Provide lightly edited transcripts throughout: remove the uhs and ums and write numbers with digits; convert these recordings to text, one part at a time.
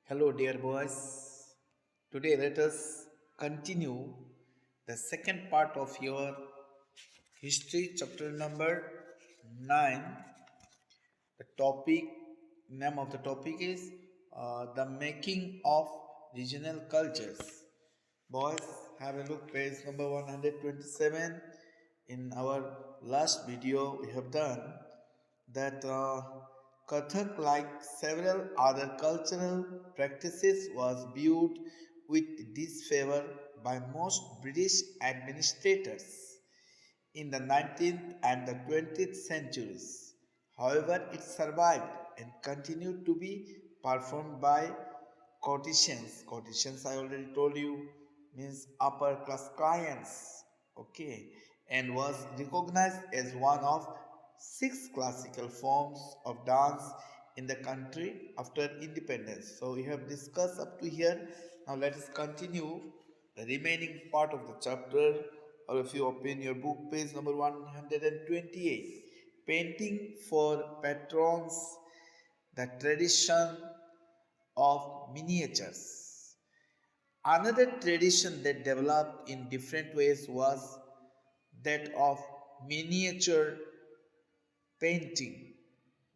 Hello, dear boys. Today, let us continue the second part of your history, chapter number 9. The topic, name of the topic is the making of regional cultures. Boys, have a look, page number 127. In our last video, we have done that Kathak, like several other cultural practices, was viewed with disfavor by most British administrators in the 19th and the 20th centuries. However, it survived and continued to be performed by courtesans. Courtesans, I already told you, means upper class clients. Okay, and was recognized as one of six classical forms of dance in the country after independence. So we have discussed up to here. Now let us continue the remaining part of the chapter, or if you open your book, page number 128. Painting for patrons, the tradition of miniatures. Another tradition that developed in different ways was that of miniature painting.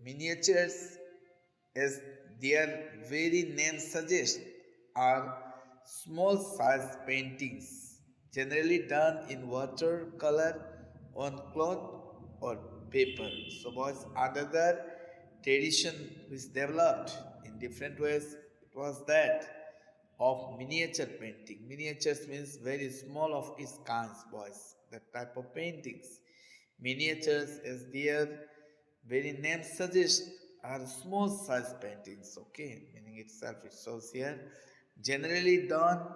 Miniatures, as their very name suggests, are small size paintings, generally done in watercolor on cloth or paper. So, boys, another tradition which developed in different ways, it was that of miniature painting. Miniatures means very small of its kinds, boys. That type of paintings. Miniatures, as their very name suggests, are small size paintings. Okay, meaning itself it shows here. Generally done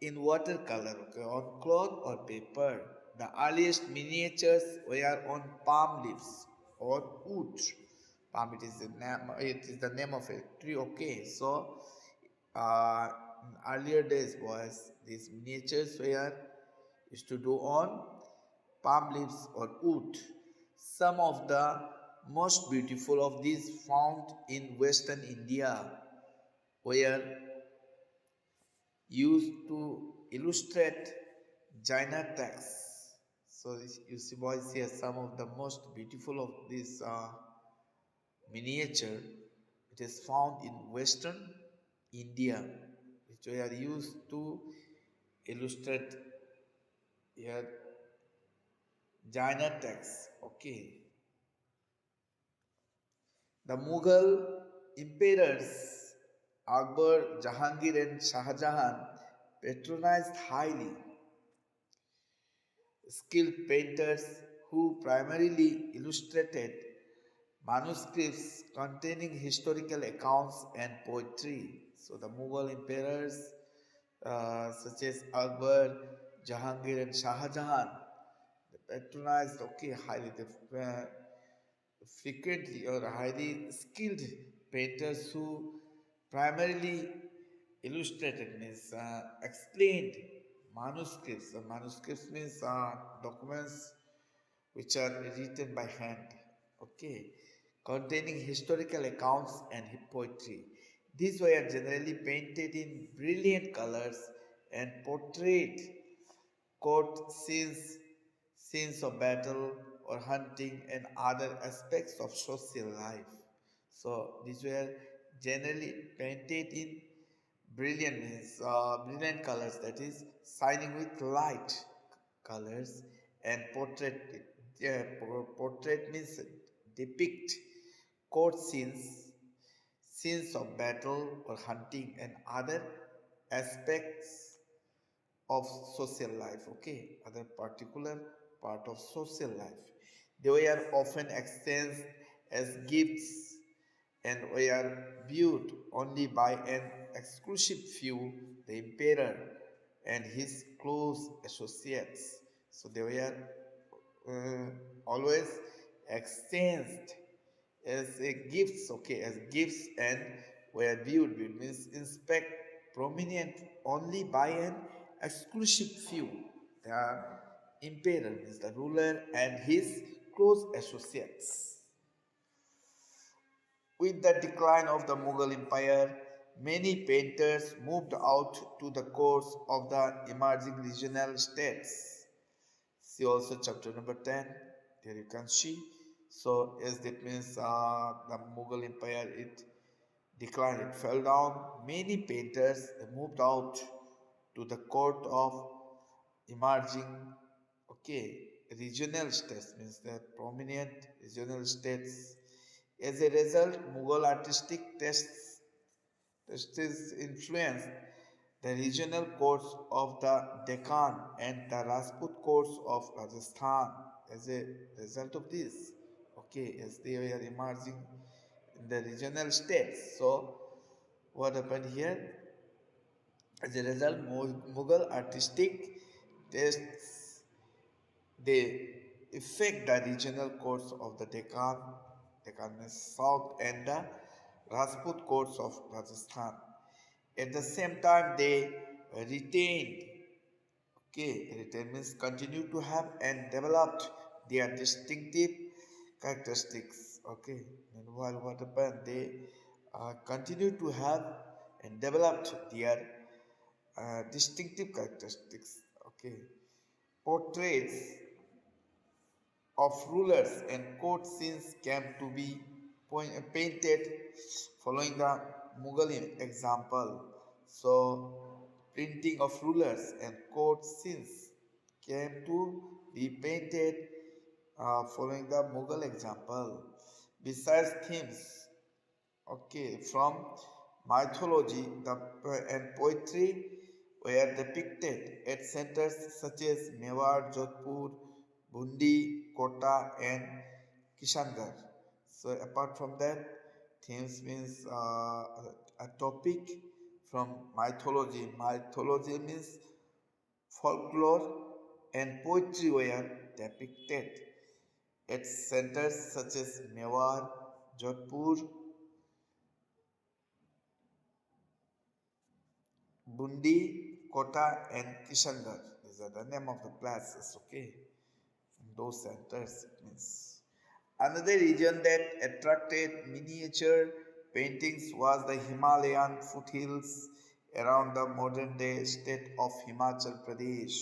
in watercolor, okay, on cloth or paper. The earliest miniatures were on palm leaves or wood. Palm, it is the name of a tree. Okay, so in earlier days, boys, these miniatures were used to do on palm leaves or wood. Some of the most beautiful of these found in western India were used to illustrate Jaina texts. So you see, boys, here some of the most beautiful of these miniature. It is found in western India, which were used to illustrate here Jaina texts. Okay, the Mughal emperors Akbar, Jahangir, and Shah Jahan patronized highly skilled painters who primarily illustrated manuscripts containing historical accounts and poetry. So the Mughal emperors such as Akbar, Jahangir, and Shah Jahan, they patronized highly frequently or highly skilled painters who primarily illustrated means explained manuscripts. Manuscripts means documents which are written by hand, okay, containing historical accounts and poetry. These were generally painted in brilliant colors and portrayed court scenes, scenes of battle or hunting, and other aspects of social life. So these were generally painted in brilliant colors, that is shining with light colors, and portrait means depict court scenes, scenes of battle or hunting, and other aspects of social life. Okay, other particular part of social life. They were often exchanged as gifts and were viewed only by an exclusive few, the emperor and his close associates. So they were always exchanged as a gifts, okay, as gifts, and were viewed, means inspect prominent only by an exclusive few, the emperor means the ruler and his close associates. With the decline of the Mughal Empire, many painters moved out to the course of the emerging regional states. See also chapter number 10. There you can see. So as that means the Mughal Empire, it declined, it fell down. Many painters moved out to the court of emerging, okay, regional states, means that prominent regional states. As a result, Mughal artistic tastes influenced the regional courts of the Deccan and the Rajput courts of Rajasthan. As a result of this, okay, as they were emerging in the regional states. So, what happened here? As a result, Mughal artistic tastes, they affect the regional courts of the Deccan means South, and the Rajput courts of Rajasthan. At the same time, they retained, okay, retained means continue to have and developed their distinctive characteristics. Okay, meanwhile, what happened? They continue to have and developed their distinctive characteristics. Okay, portraits of rulers and court scenes came to be painted following the Mughal example. So, printing of rulers and court scenes came to be painted following the Mughal example. Besides themes, okay, from mythology and poetry were depicted at centers such as Mewar, Jodhpur, Bundi, Kota, and Kishangarh. So, apart from that, themes means a topic from mythology. Mythology means folklore and poetry were depicted at centers such as Mewar, Jodhpur, Bundi, Kota, and Kishangarh. These are the name of the places, okay? In those centers, it means. Another region that attracted miniature paintings was the Himalayan Foothills around the modern day state of Himachal Pradesh.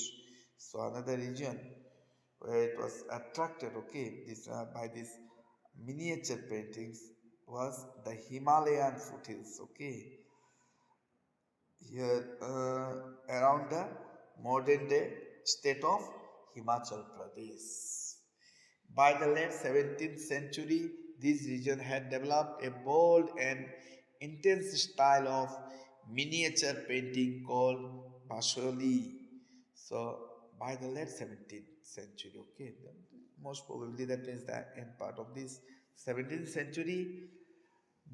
So another region where it was attracted, okay, this by these miniature paintings was the Himalayan Foothills, okay, here around the modern day state of Himachal Pradesh. By the late 17th century, this region had developed a bold and intense style of miniature painting called Basholi. So, by the late 17th century, okay, most probably that is the end part of this 17th century,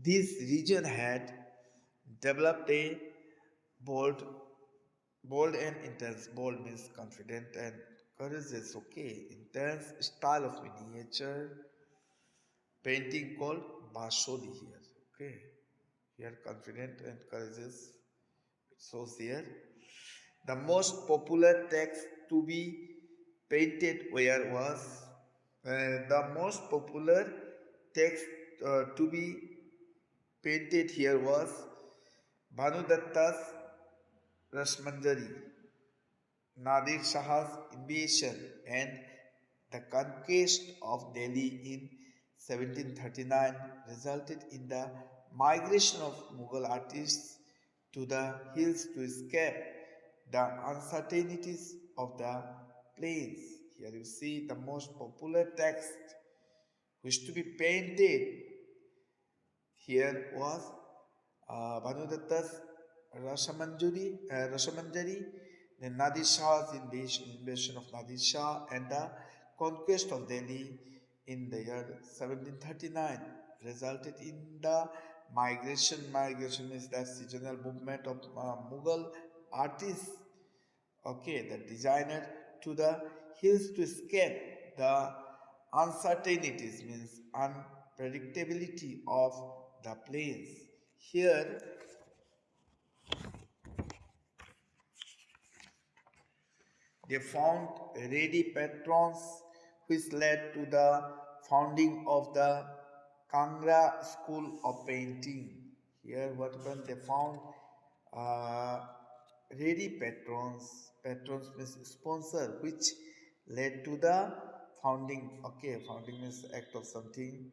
this region had developed a bold, bold and intense. Bold means confident and courageous. Okay, intense style of miniature painting called Basholi here. Okay, here confident and courageous. It shows here. The most popular text to be painted where was the most popular text to be painted here was Bhanudatta's Rasmanjari, Nadir Shah's invasion and the conquest of Delhi in 1739 resulted in the migration of Mughal artists to the hills to escape the uncertainties of the plains. Here you see the most popular text which to be painted here was Bhanudatta's Rashamanjari, then Nadir Shah's invasion of Nadir Shah, and the conquest of Delhi in the year 1739 resulted in the migration. Migration is the seasonal movement of Mughal artists, okay, the designer to the hills to escape the uncertainties, means unpredictability of the plains. Here, they found ready patrons which led to the founding of the Kangra School of Painting. Here, what happened? They found uh, ready patrons. Patrons means sponsor, which led to the founding. Okay, founding means act of something,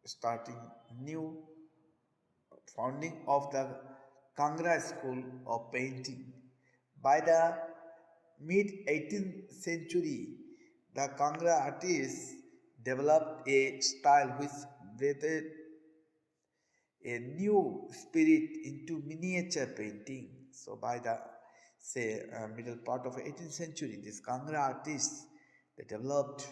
starting new, founding of the Kangra School of Painting. By the mid 18th century, the Kangra artists developed a style which breathed a new spirit into miniature painting. So by the say middle part of 18th century, these Kangra artists they developed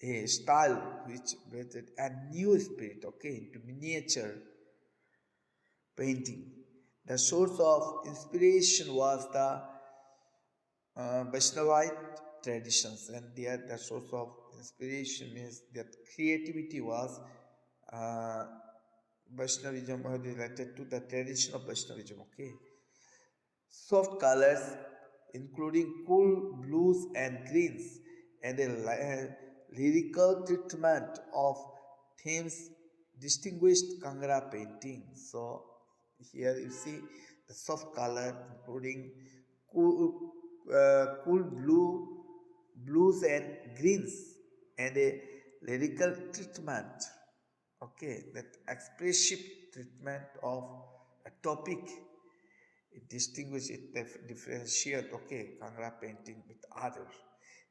a style which breathed a new spirit, okay, into miniature painting. The source of inspiration was the Vaishnavite traditions, and there the source of inspiration means that creativity was uh, Vaishnavism related to the tradition of Vaishnavism. Okay, soft colors, including cool blues and greens, and a lyrical treatment of themes distinguished Kangra painting. So here you see the soft color, including cool blues and greens, and a lyrical treatment. Okay, that expressive treatment of a topic it distinguishes, it differentiate, okay, Kangra painting with others.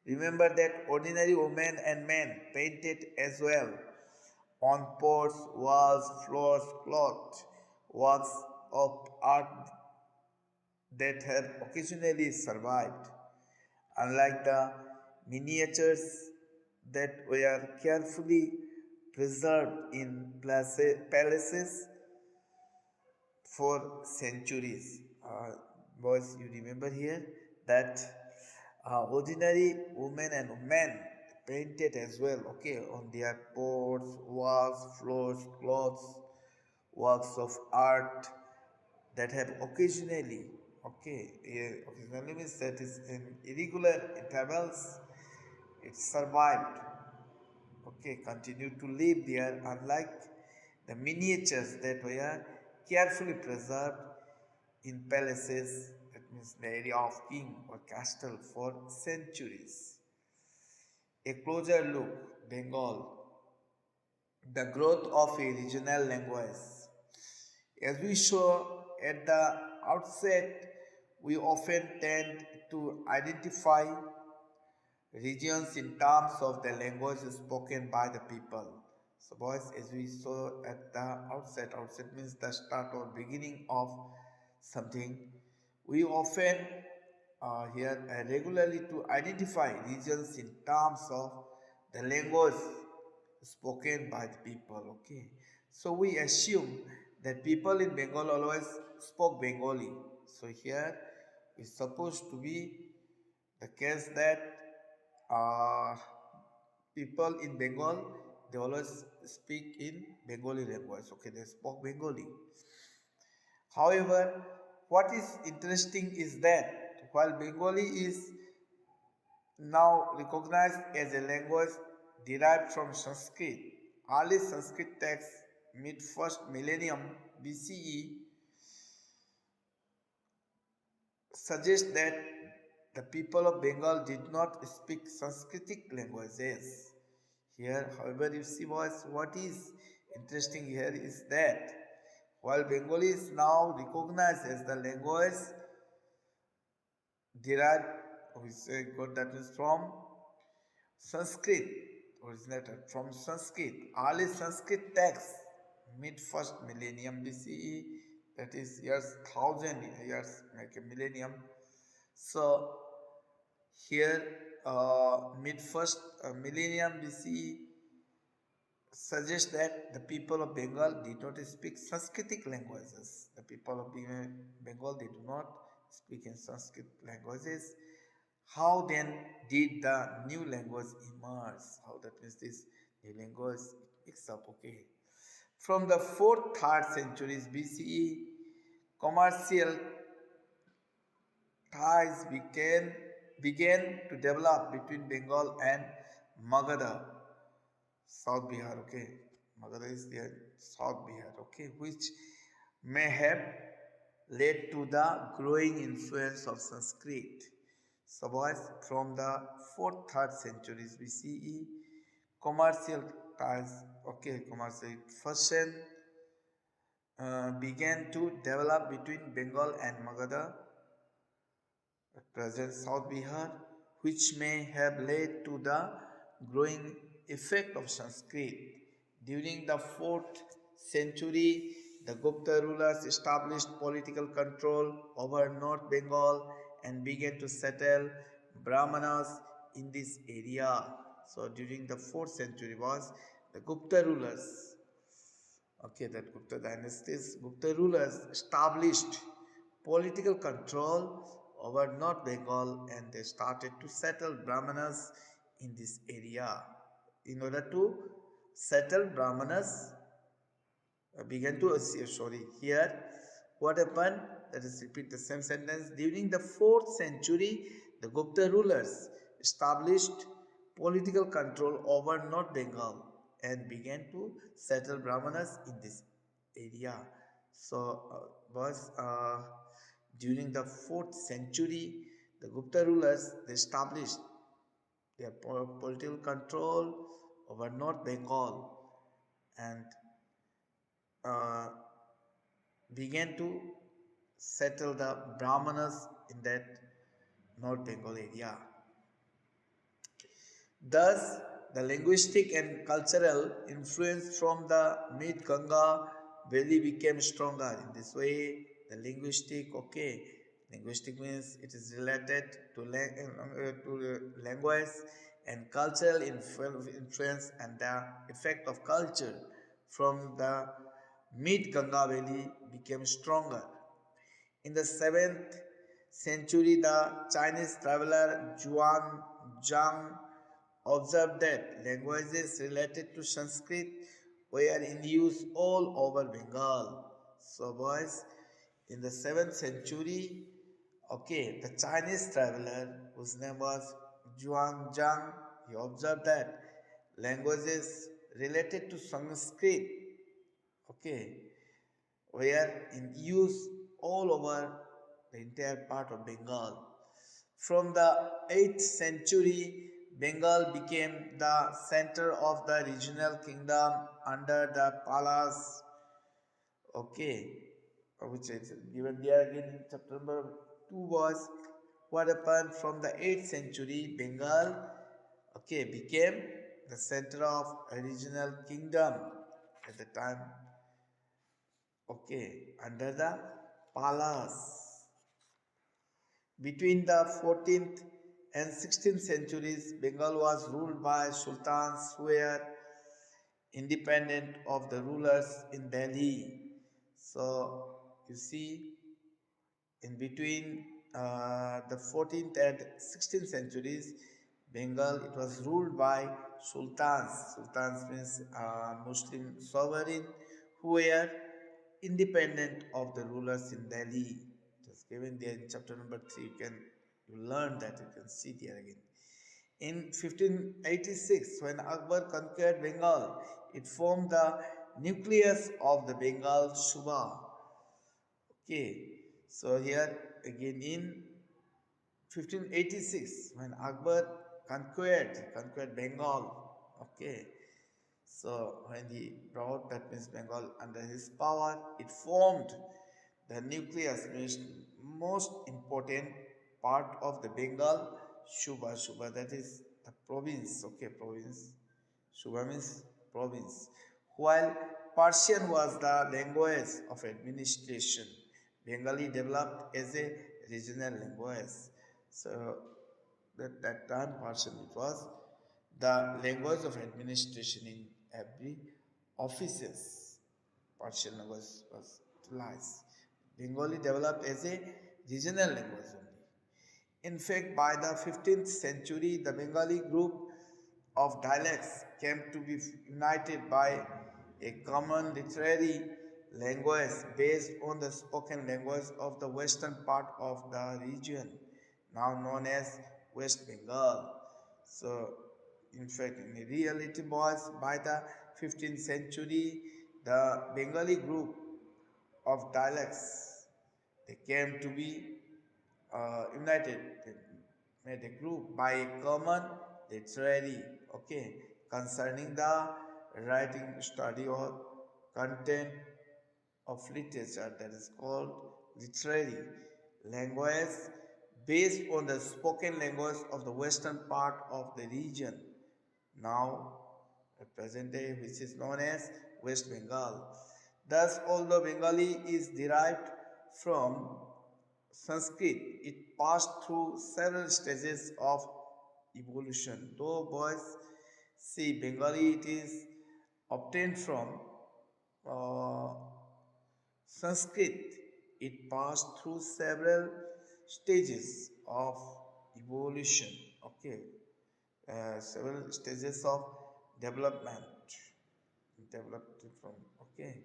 Remember that ordinary women and men painted as well on pots, walls, floors, cloth, works of art that have occasionally survived. Unlike the miniatures that were carefully preserved in palaces for centuries. Boys, you remember here that ordinary women and men painted as well, okay, on their boards, walls, floors, clothes, works of art that have occasionally, okay, occasionally means that is in irregular intervals, it survived, okay, continued to live there, unlike the miniatures that were carefully preserved in palaces, that means the area of king or castle for centuries. A closer look, Bengal, the growth of a regional language. As we saw at the outset, we often tend to identify regions in terms of the language spoken by the people. So, boys, as we saw at the outset means the start or beginning of something. We often here regularly to identify regions in terms of the language spoken by the people. Okay, so we assume that people in Bengal always spoke Bengali. So here is supposed to be the case that uh, people in Bengal they always speak in Bengali language. Okay, they spoke Bengali. However, what is interesting is that while Bengali is now recognized as a language derived from Sanskrit, early Sanskrit texts mid first millennium BCE suggest that the people of Bengal did not speak Sanskritic languages. Here, however, you see what is interesting here is that while Bengali is now recognized as the language derived, we say got that is from Sanskrit, originated from Sanskrit, early Sanskrit texts, mid first millennium BCE, that is years 1000 years, like a millennium. So here, mid first millennium BCE suggests that the people of Bengal did not speak Sanskritic languages. The people of Bengal they do not speak in Sanskrit languages. How then did the new language emerge? How that means this new language picks up? Okay, from the 4th, 3rd centuries BCE, commercial ties began to develop between Bengal and Magadha, South Bihar. Okay, Magadha is there, South Bihar. Okay, which may have led to the growing influence of Sanskrit. So, boys, from the 4th, 3rd centuries BCE, commercial ties, commercial fashion began to develop between Bengal and Magadha, at present South Bihar, which may have led to the growing effect of Sanskrit. During the 4th century, the Gupta rulers established political control over North Bengal and began to settle Brahmanas in this area. So during the 4th century was the Gupta rulers. That Gupta dynasties, Gupta rulers established political control over North Bengal and they started to settle Brahmanas in this area. In order to settle Brahmanas, began to sorry here what happened, let us repeat the same sentence. During the 4th century, the Gupta rulers established political control over North Bengal and began to settle Brahmanas in this area. So was during the 4th century, the Gupta rulers they established their political control over North Bengal and uh, began to settle the Brahmanas in that North Bengal area. Thus, the linguistic and cultural influence from the mid Ganga valley became stronger. In this way, the linguistic means it is related to language and cultural influence and the effect of culture from the mid Ganga valley became stronger. In the 7th century, the Chinese traveler Zhuang Zhang observed that languages related to Sanskrit were in use all over Bengal. So, boys, in the 7th century, the Chinese traveler whose name was Zhuang Zhang, he observed that languages related to Sanskrit, okay, were in use all over the entire part of Bengal. From the 8th century, Bengal became the center of the regional kingdom under the Palas, okay, which is given there again in chapter number 2 was what happened from the 8th century, Bengal, became the center of a regional kingdom at the time, under the Palas. Between the 14th and 16th centuries, Bengal was ruled by sultans who were independent of the rulers in Delhi. So, you see, in between the 14th and 16th centuries, Bengal it was ruled by sultans. Sultans means Muslim sovereign who were independent of the rulers in Delhi. Just given there in chapter number 3, you learn that, you can see there again. In 1586, when Akbar conquered Bengal, it formed the nucleus of the Bengal Suba. So here again in 1586, when Akbar conquered Bengal. So when he brought that means Bengal under his power, it formed the nucleus, means most important part of the Bengal Shuba. Shuba, that is the province. Province. Shuba means province. While Persian was the language of administration, Bengali developed as a regional language. So that time Persian it was the language of administration in every offices. Persian was utilized. Bengali developed as a regional language only. In fact, by the 15th century, the Bengali group of dialects came to be united by a common literary language based on the spoken language of the western part of the region, now known as West Bengal. So, in fact, in reality, boys, by the 15th century, the Bengali group of dialects. They came to be united. They made a group by a common literary, okay, concerning the writing, study, or content of literature, that is called literary language, based on the spoken language of the western part of the region, now present day, which is known as West Bengal. Thus, although Bengali is derived from Sanskrit, it passed through several stages of evolution. Though boys see Bengali, it is obtained from uh, Sanskrit. It passed through several stages of evolution. Okay, several stages of development. Developed from, okay.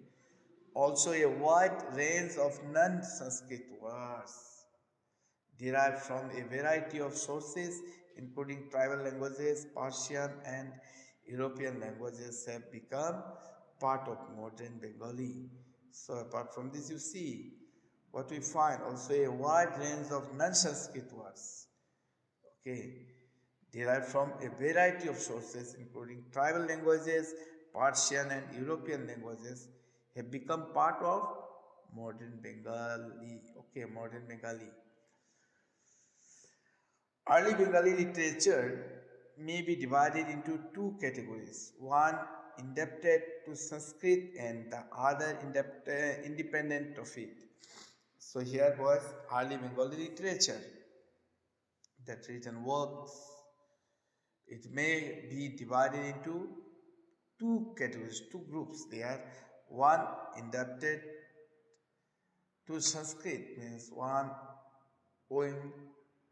Also, a wide range of non-Sanskrit words derived from a variety of sources, including tribal languages, Persian, and European languages, have become part of modern Bengali. So, apart from this, you see what we find also a wide range of non Sanskrit words, okay, derived from a variety of sources, including tribal languages, Persian, and European languages, have become part of modern Bengali. Okay, modern Bengali. Early Bengali literature may be divided into two categories, one indebted to Sanskrit and the other independent of it. So here was early Bengali literature, that written works. It may be divided into two categories, two groups. They are one indebted to Sanskrit, means one owing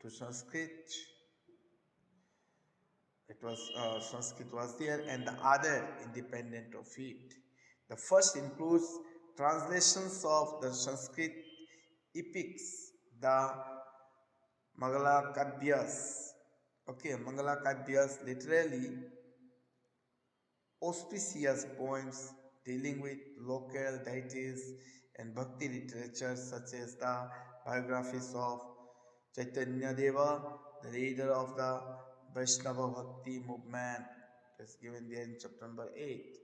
to Sanskrit, it was Sanskrit was there, and the other independent of it. The first includes translations of the Sanskrit epics, the Mangala Kavyas. Okay, Mangala Kavyas literally auspicious poems dealing with local deities and bhakti literature such as the biographies of Chaitanya Deva, the leader of the Vaishnava Bhakti movement. It is given there in chapter number 8.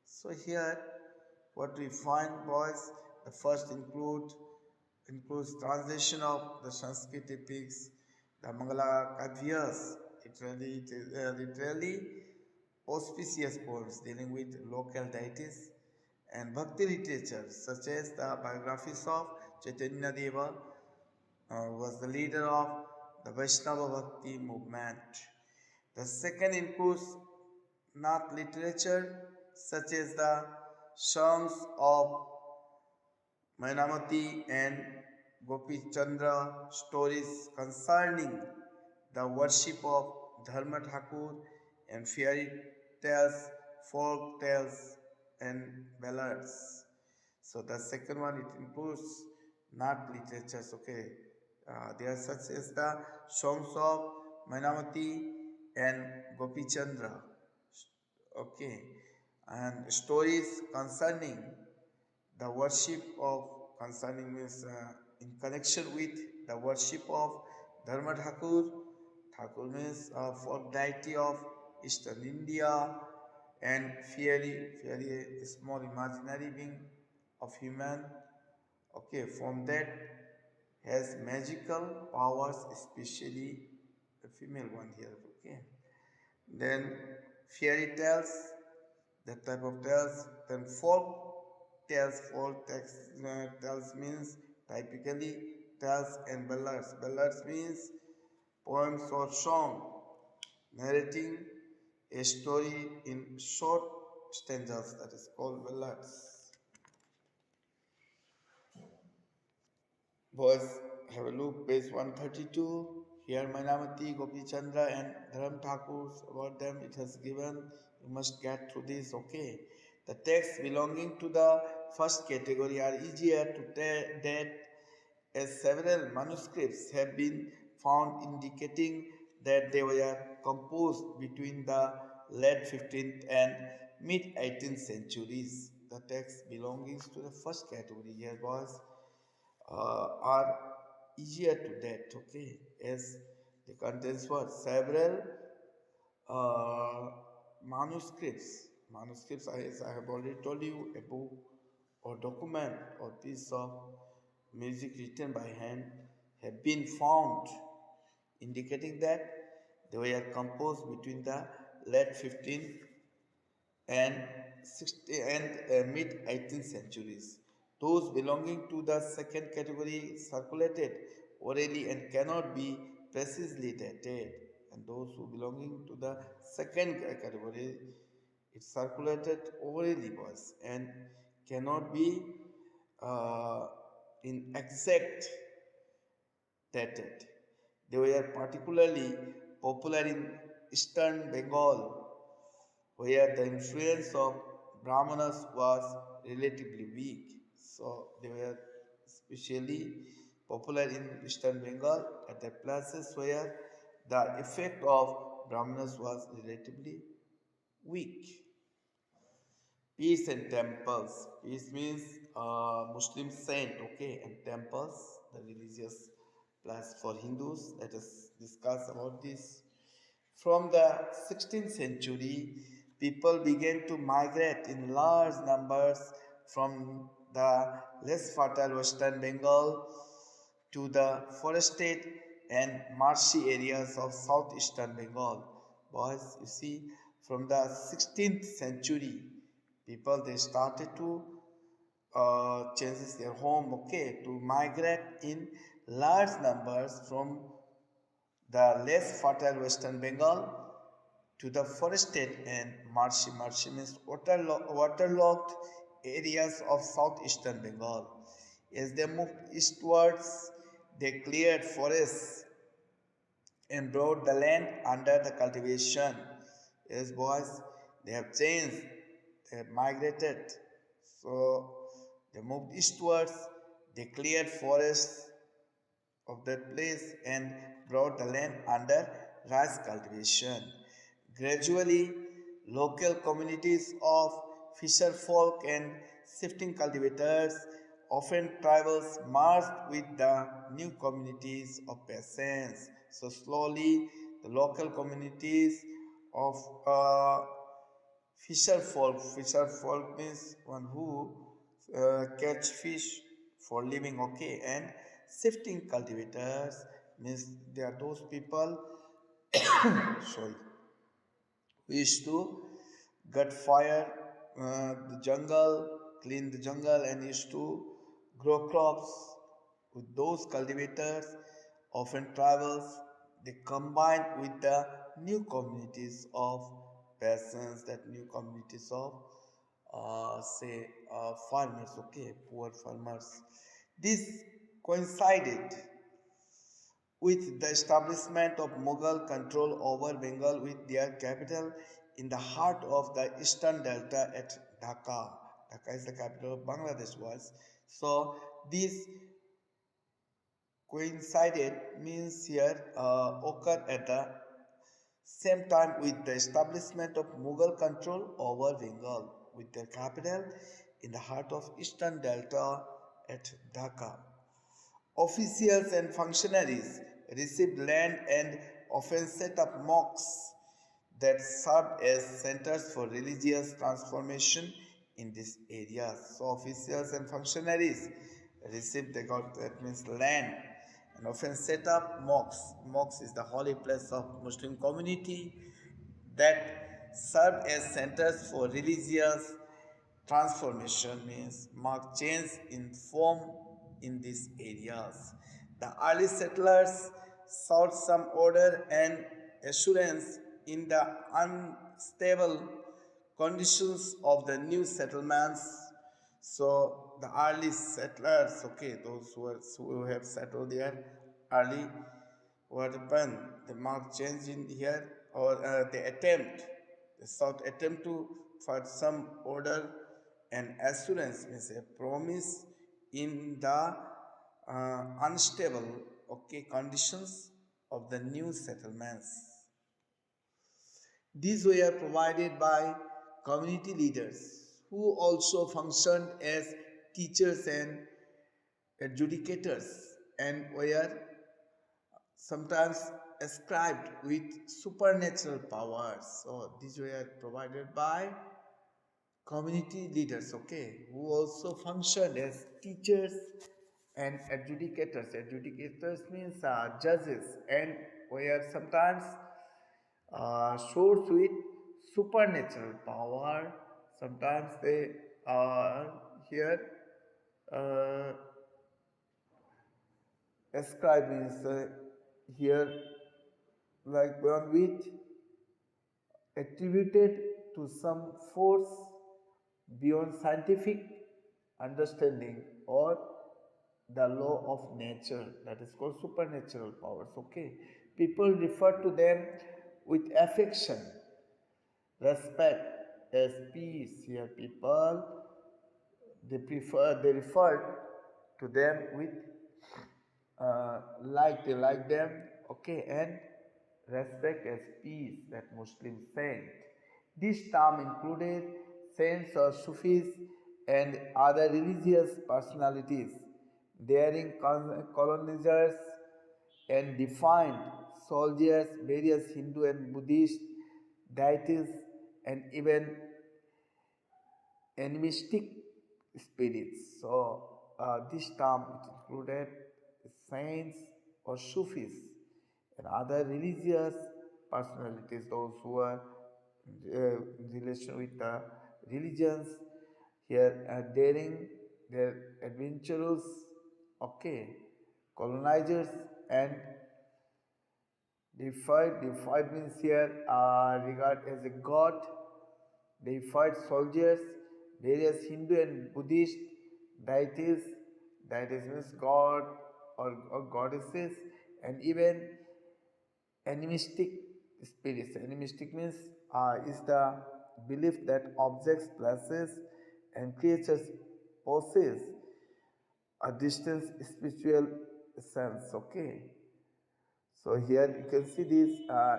So here what we find was the first includes translation of the Sanskrit epics, the Mangala Kavyas, literally auspicious poems dealing with local deities, and bhakti literature such as the biographies of Chaitanya Deva, was the leader of the Vaishnava Bhakti movement. The second includes Nath literature such as the songs of Mainamati and Gopi Chandra, stories concerning the worship of Dharma Thakur, and fairy tales, folk tales, and ballads. So the second one, it includes not literatures. Okay, they are such as the songs of Mainamati and Gopi Chandra. Okay, and stories concerning the worship of, concerning means in connection with the worship of Dharma Thakur. Thakur means folk deity of Eastern India, and fairy a small imaginary being of human. Okay, from that has magical powers, especially the female one here. Okay, then fairy tales, that type of tales. Then folk tales means typically tales, and ballads. Ballads means poems or song narrating a story in short stanzas, that is called ballads. Boys, have a look, page 132. Here Mainamati, Gopi Chandra, and Dharam Thakur's, about them it has given. You must get through this, okay? The texts belonging to the first category are easier to date, as several manuscripts have been found indicating that they were composed between the late 15th and mid 18th centuries. the texts belonging to the first category here was are easier to date, okay, as the contents were several uh, manuscripts. Manuscripts, as I have already told you, a book or document or piece of music written by hand have been found, indicating that they were composed between the late 15th and 60 and mid 18th centuries. Those belonging to the second category circulated orally and cannot be precisely dated, and those who belonging to the second category it circulated orally was and cannot be uh, in exact dated. They were particularly popular in eastern Bengal where the influence of Brahmanas was relatively weak. So they were especially popular in Eastern Bengal at the places where the effect of Brahmanas was relatively weak. Peace and temples. Peace means Muslim saint, okay, and temples, the religious place for Hindus. Let us discuss about this. From the 16th century, people began to migrate in large numbers from the less fertile western Bengal to the forested and marshy areas of southeastern Bengal. Boys, you see, from the 16th century, people they started to changes their home, okay, to migrate in large numbers from the less fertile western Bengal to the forested and marshy means waterlogged areas of southeastern Bengal. As they moved eastwards, they cleared forests and brought the land under the cultivation. Yes, boys, they have changed, they have migrated. So they moved eastwards, they cleared forests of that place and brought the land under rice cultivation. Gradually, local communities of fisher folk and shifting cultivators, often tribals, merged with the new communities of peasants. So slowly, the local communities of fisher folk means one who catch fish for living, okay, and shifting cultivators means they are those people sorry we used to gut fire the jungle, clean the jungle, and used to grow crops with those cultivators. Often travels, they combine with the new communities of peasants, that new communities of say farmers, okay, poor farmers. This coincided with the establishment of Mughal control over Bengal with their capital in the heart of the eastern delta at Dhaka. Dhaka is the capital of Bangladesh was. So this coincided means here occurred at the same time with the establishment of Mughal control over Bengal with their capital in the heart of eastern delta at Dhaka. Officials and functionaries received land and often set up mosques that served as centers for religious transformation in this area. So officials and functionaries received, they got, that means land, and often set up mosques. Mosques is the holy place of Muslim community that served as centers for religious transformation means marked change in form in these areas. The early settlers sought some order and assurance in the unstable conditions of the new settlements. So the early settlers, okay, those who have settled there early, what happened? They mark change in here, or they attempt, they sought attempt to for some order and assurance means a promise in the unstable, okay, conditions of the new settlements. These were provided by community leaders who also functioned as teachers and adjudicators and were sometimes ascribed with supernatural powers. So these were provided by community leaders, okay, who also functioned as teachers and adjudicators. Adjudicators means judges and were sometimes sourced with supernatural power. Sometimes they here uh, ascribe means here like one with attributed to some force beyond scientific understanding or the law of nature, that is called supernatural powers, okay. People refer to them with affection, respect, as peace. Here people they refer to them with like they like them, okay, and respect as peace, that Muslim saint. This term included saints or Sufis and other religious personalities, daring colonizers and defined soldiers, various Hindu and Buddhist deities, and even animistic spirits. So this term it included saints or Sufis and other religious personalities, those who are in relation with the religions. Here, daring, their adventurous, okay, colonizers and defied means here regard as a god. Deified soldiers, various Hindu and Buddhist deities, deities means god or goddesses, and even animistic spirits. Animistic means is the belief that objects, places, and creatures possess a distant spiritual sense. Okay. So here you can see this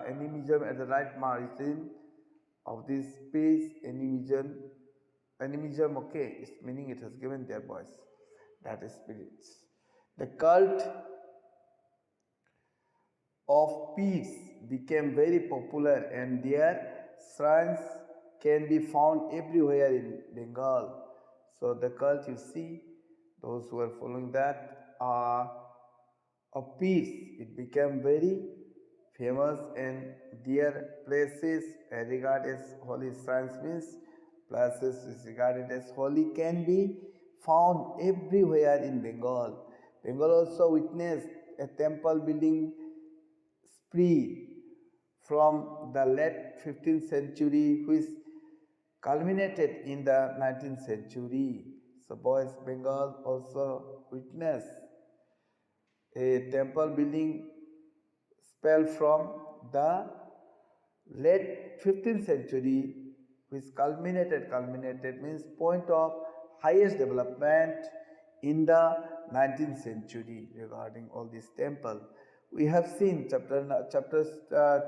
animism at the right margin of this page. Animism, okay, its meaning it has given their voice, that is spirits. The cult of peace became very popular and their shrines can be found everywhere in Bengal. So the cult you see, those who are following that are of peace. It became very famous and their places regarded as holy shrines means places is regarded as holy can be found everywhere in Bengal. Bengal also witnessed a temple building spree from the late 15th century which culminated in the 19th century. So boys, Bengal also witnessed a temple building spell from the late 15th century which culminated means point of highest development in the 19th century regarding all this temple. We have seen chapters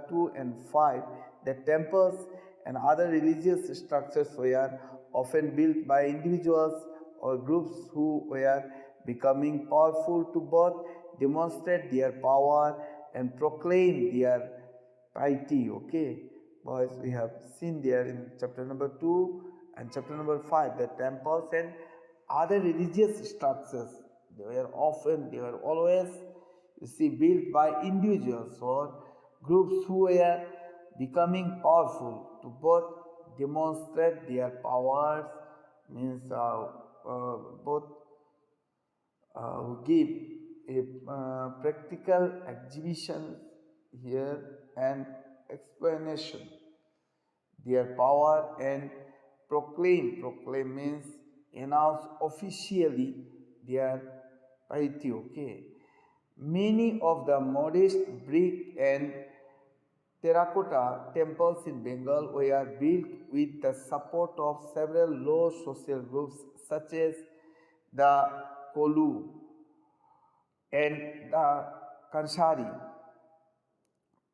2 and 5 that temples and other religious structures were often built by individuals or groups who were becoming powerful to both demonstrate their power and proclaim their piety. Okay, boys, we have seen there in chapter number 2 and chapter number 5 that temples and other religious structures they were always, you see, built by individuals or groups who were becoming powerful to both demonstrate their powers means both who give a practical exhibition here and explanation their power and proclaim means announce officially their piety. Okay, many of the modest brick and terracotta temples in Bengal were built with the support of several low social groups such as the Kolu and the Kanshari.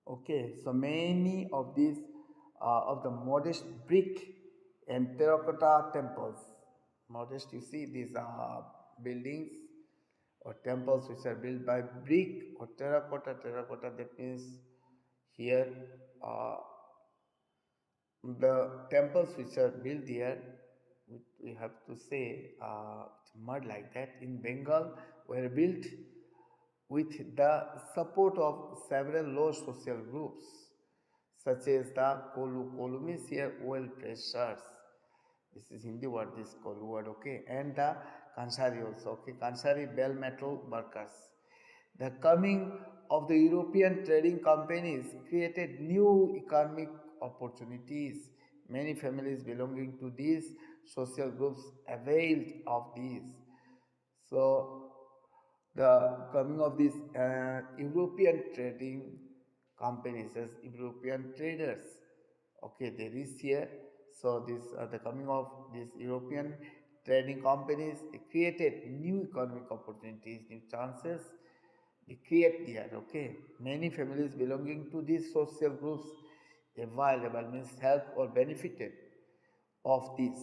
Okay, so many of these of the modest brick and terracotta temples. Modest, you see these buildings or temples which are built by brick or terracotta. Terracotta, that means here uh, the temples which are built here, we have to say mud like that in Bengal, were built with the support of several low social groups such as the Kolu means here oil pressures. This is Hindi word, this Kolu word, okay, and the Kansari also, okay, Kansari bell metal workers. The coming of the European trading companies created new economic opportunities. Many families belonging to these social groups availed of these. So, the coming of these European trading companies as European traders, okay, there is here. So, this the coming of these European trading companies, they created new economic opportunities, new chances they create there, okay. Many families belonging to these social groups available means help or benefited of this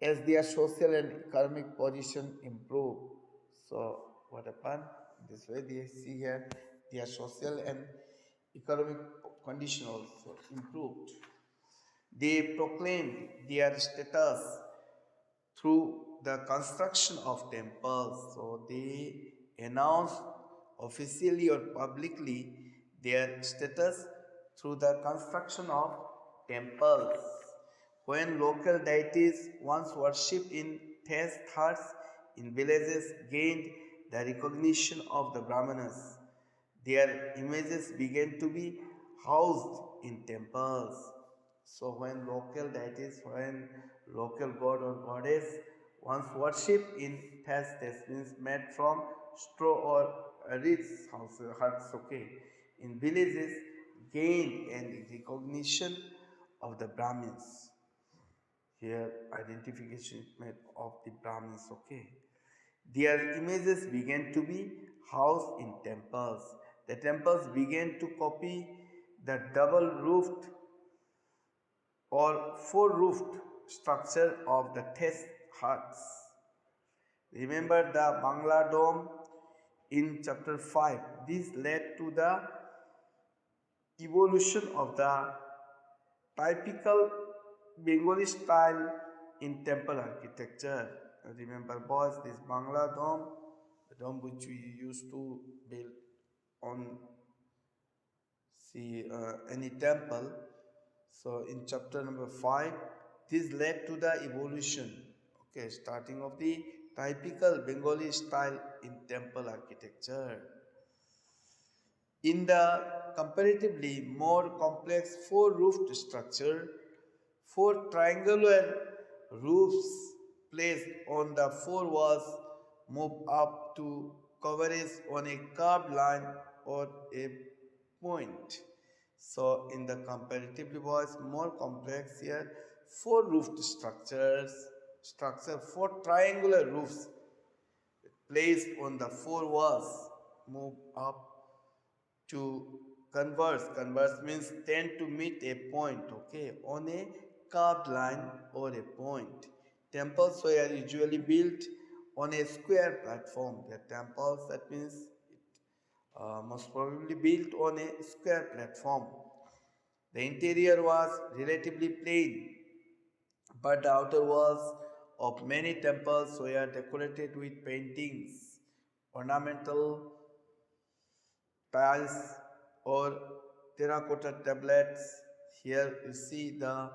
as their social and economic position improve. So what happened? This way they see here their social and economic condition also improved. They proclaimed their status through the construction of temples. So they announce officially or publicly their status through the construction of temples. When local deities once worshipped in thoughts in villages gained the recognition of the Brahmanas, their images began to be housed in temples. So when local god or goddess once worshipped in this means made from straw or reeds huts, okay, in villages gained and recognition of the Brahmins. Here identification is made of the Brahmins, okay. Their images began to be housed in temples. The temples began to copy the double roofed or four roofed structure of the test huts. Remember the Bangla Dome in chapter 5. This led to the evolution of the typical Bengali style in temple architecture. Remember, boys, this Bangla Dome, the dome which we used to build on any temple. So in chapter number 5, this led to the evolution, okay, starting of the typical Bengali style in temple architecture. In the comparatively more complex four-roofed structure, four triangular roofs placed on the four walls move up to coverage on a curved line or a point. So in the comparatively was more complex here, four roofed four triangular roofs placed on the four walls move up to converse. Converse means tend to meet a point, okay, on a curved line or a point. Temples were usually built on a square platform. The temples, that means most probably built on a square platform. The interior was relatively plain, but the outer walls of many temples were decorated with paintings, ornamental tiles or terracotta tablets. Here you see the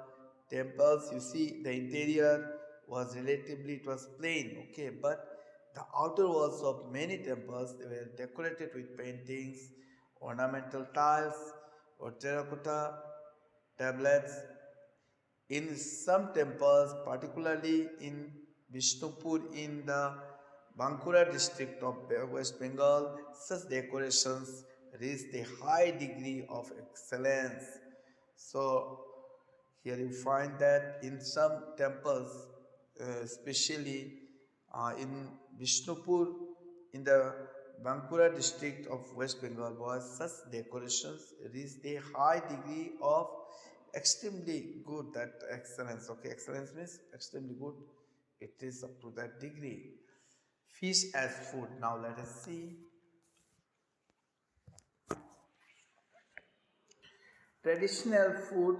temples, you see the interior was relatively, it was plain, okay, but the outer walls of many temples, they were decorated with paintings, ornamental tiles or terracotta tablets. In some temples, particularly in Vishnupur in the Bankura district of West Bengal, such decorations reached a high degree of excellence. So, here you find that in some temples, especially in Vishnupur, in the Bankura district of West Bengal, was such decorations reached a high degree of extremely good, that excellence. Okay, excellence means extremely good. It is up to that degree. Fish as food. Now let us see. Traditional food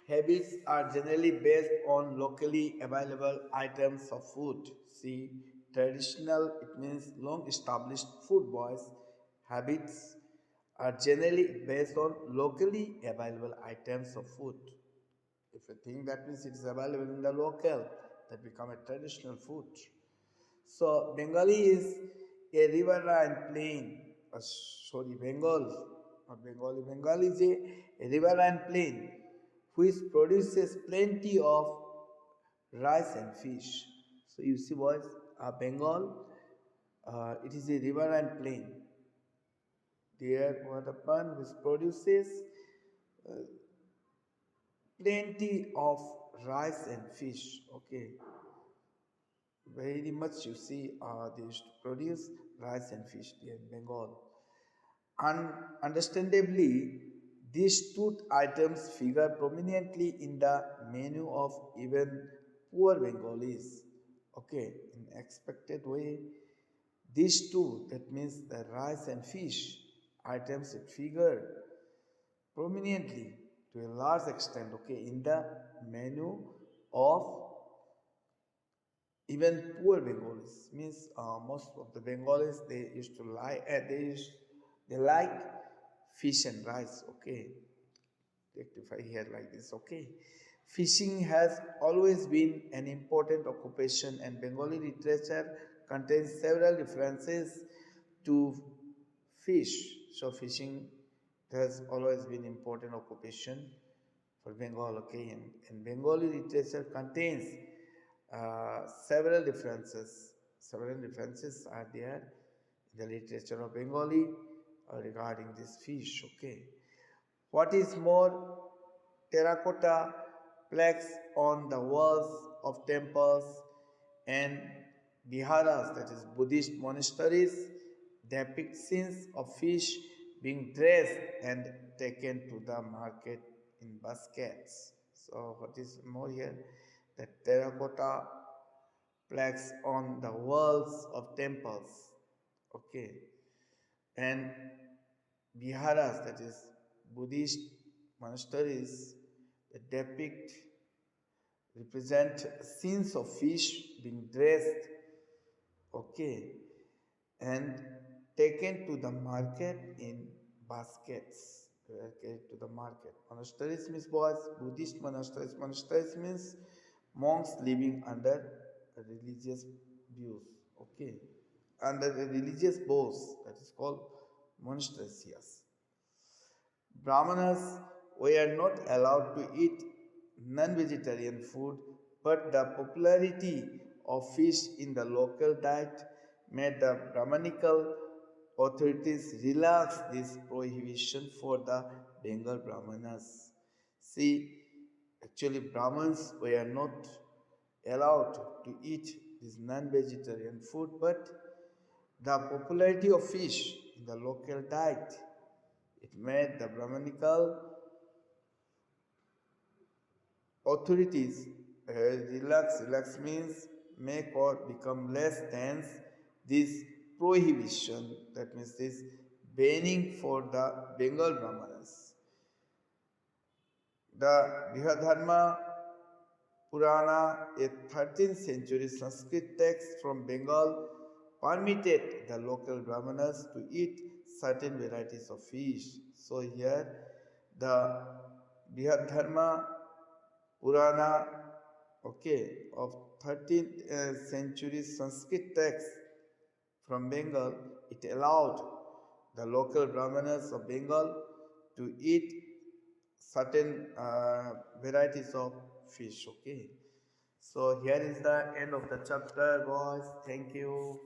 habits are generally based on locally available items of food. See, traditional, it means long established food boys habits are generally based on locally available items of food. If you think that means it is available in the local, that become a traditional food. So Bengali is a riverine plain. Sorry, Bengal, not Bengali. Bengal is a riverine plain which produces plenty of rice and fish. So you see, boys, Bengal, it is a riverine plain. There, what happened, which produces plenty of rice and fish. Okay, very much you see, they used to produce rice and fish there in Bengal. Understandably, these two items figure prominently in the menu of even poor Bengalis. Okay, in expected way, these two, that means the rice and fish items, it figure prominently to a large extent, okay, in the menu of even poor Bengalis. Means most of the Bengalis, they used to like, they like fish and rice. Okay, rectify here like this. Okay, fishing has always been an important occupation, and Bengali literature contains several references to fish. So fishing has always been important occupation for Bengal. Okay, and Bengali literature contains several differences. Several differences are there in the literature of Bengali regarding this fish. Okay, what is more, terracotta plaques on the walls of temples and viharas, that is Buddhist monasteries, depict scenes of fish being dressed and taken to the market in baskets. So, what is more here? The terracotta plaques on the walls of temples, okay, and viharas, that is Buddhist monasteries, that represent scenes of fish being dressed, okay, and taken to the market in baskets. Okay, to the market. Monasteries means boys, Buddhist monasteries. Monasteries means monks living under religious views. Okay, under the religious vows, that is called monasteries. Yes. Brahmanas were not allowed to eat non vegetarian food, but the popularity of fish in the local diet made the Brahmanical authorities relax this prohibition for the Bengal Brahmanas. See, actually, Brahmins were not allowed to eat this non vegetarian food, but the popularity of fish in the local diet, it made the Brahmanical authorities relax. Relax means make or become less tense. This prohibition, that means this banning for the Bengal Brahmanas. The Brihadharma Purana, a 13th century Sanskrit text from Bengal, permitted the local Brahmanas to eat certain varieties of fish. So here the Brihadharma Purana, okay, of 13th century Sanskrit text from Bengal, it allowed the local Brahmanas of Bengal to eat certain varieties of fish. Okay, so here is the end of the chapter, boys. Thank you.